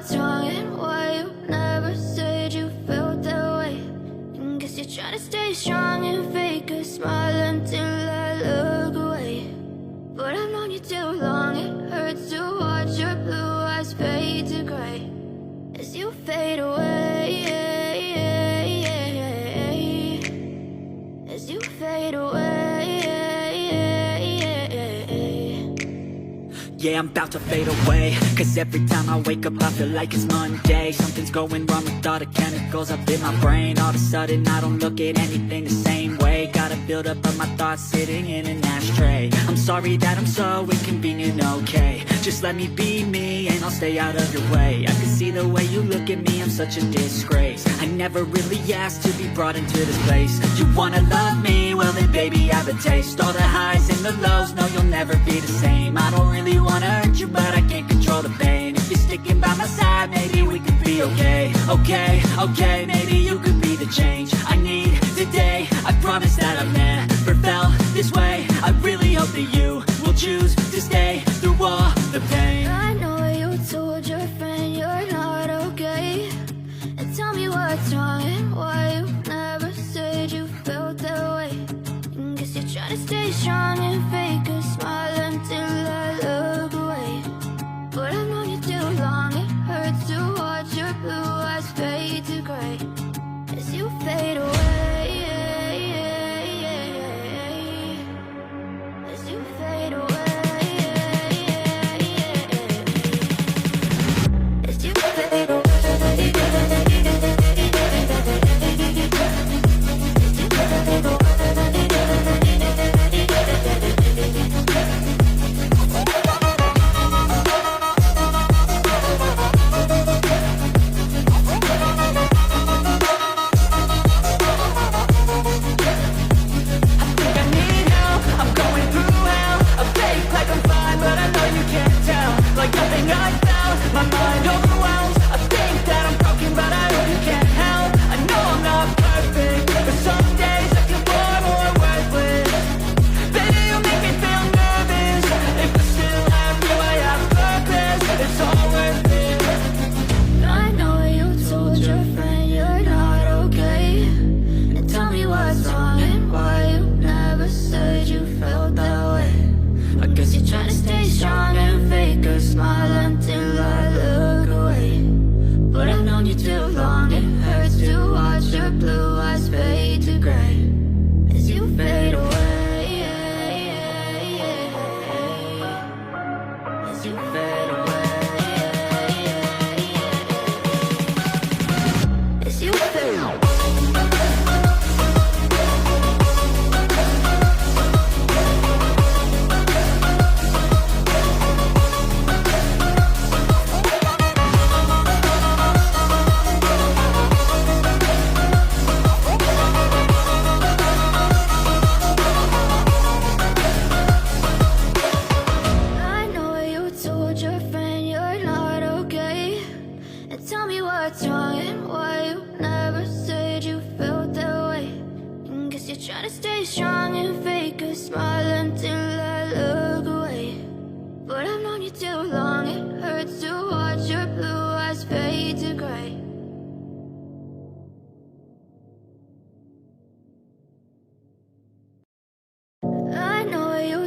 what's wrong and why you never said you felt that way. And guess you're trying to stay strong and fake a smile until I look away. But I've known you too long, it hurts to watch your blue eyes fade to gray as you fade away, as you fade away. Yeah, I'm about to fade away, cause every time I wake up I feel like it's Monday. Something's going wrong with all the chemicals up in my brain. All of a sudden I don't look at anything the same way. Gotta build up of my thoughts sitting in an ashtray. I'm sorry that I'm so inconvenient, okay. Just let me be me and I'll stay out of your way. I can see the way you look at me, I'm such a disgrace. I never really asked to be brought into this place. You wanna love me? Well then baby I have a taste. All the highs and the lows, no you'll never be the same. I don't really wanna hurt you but I can't control the pain. If you're sticking by my side maybe we could be okay. Okay, maybe you could be the change I need today. I promise that I've never felt this way. I really hope that you will choose to stay through all the pain. I know you told your friend you're not okay, and tell me what's wrong and why you never said you felt that way. And guess you're trying to stay strong and fake a smile until I look away. But I've known you too long, it hurts to watch your blue eyes fade to gray as you fade away, as you fade away.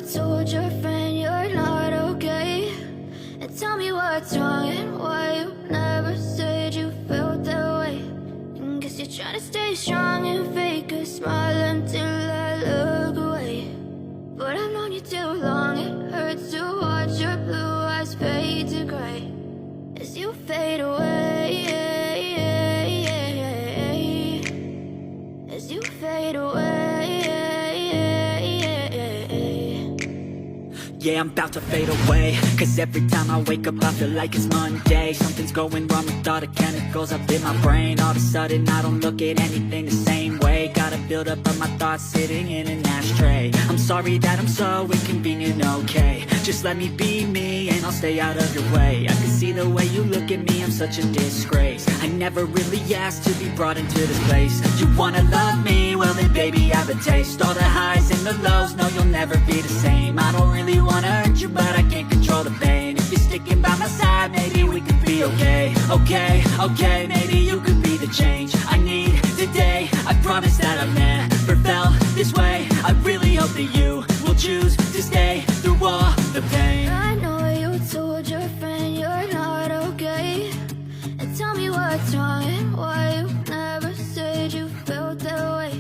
Told your friend you're not okay, and tell me what's wrong and why you never said you felt that way. And guess you're trying to stay strong and fake a smile until I look away. But I've known you too long, it hurts to watch your blue eyes fade to gray as you fade away, as you fade away. Yeah, I'm about to fade away, cause every time I wake up I feel like it's Monday. Something's going wrong with all the chemicals up in my brain. All of a sudden I don't look at anything the same way. Gotta build up of my thoughts sitting in an ashtray. I'm sorry that I'm so inconvenient, okay. Just let me be me and I'll stay out of your way. I can see the way you look at me, I'm such a disgrace. I never really asked to be brought into this place. You wanna love me? Well then baby I have a taste. All the highs and the lows, no you'll never be the same. I don't really wanna hurt you but I can't control the pain. If you're sticking by my side maybe we could be okay. okay, maybe you could be the change I need today. I promise that I've never felt this way. I really hope that you will choose to stay through all the pain. I know you told your friend you're not okay, and tell me what's wrong and why you never said you felt that way.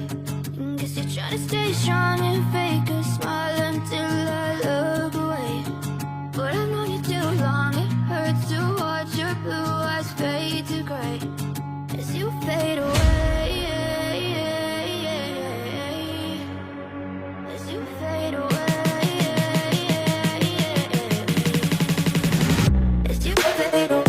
Guess you're trying to stay strong and fake a smile until I look away. But I've known you too long, it hurts to watch your blue eyes fade to gray as you fade away, as you fade away, as you fade away.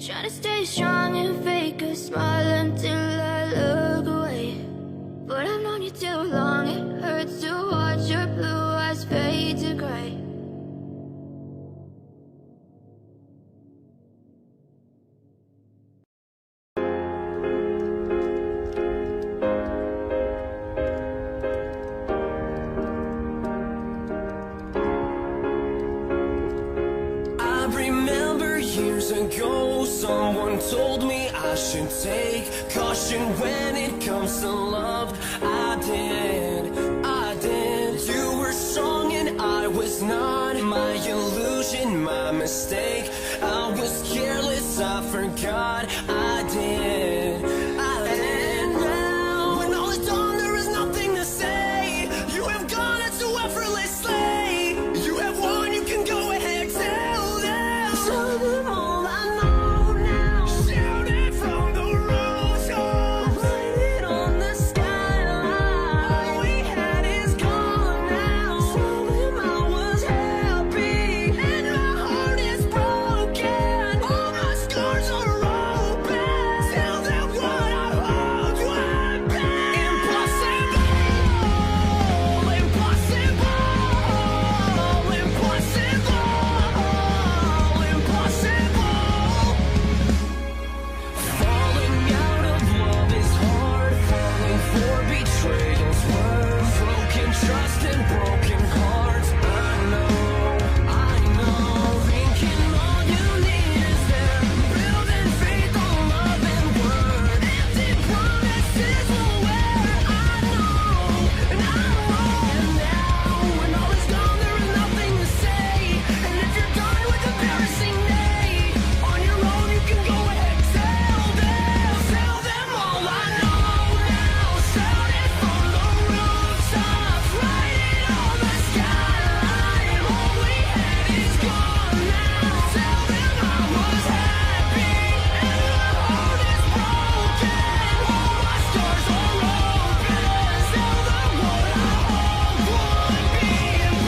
Trying to stay strong and fake a smile until I look away. But I've known you too long, it hurts to watch your blue eyes fade to gray. I remember years ago, someone told me I should take caution when it comes to love. I did. You were strong and I was not. My illusion, my mistake. I was careless, I forgot.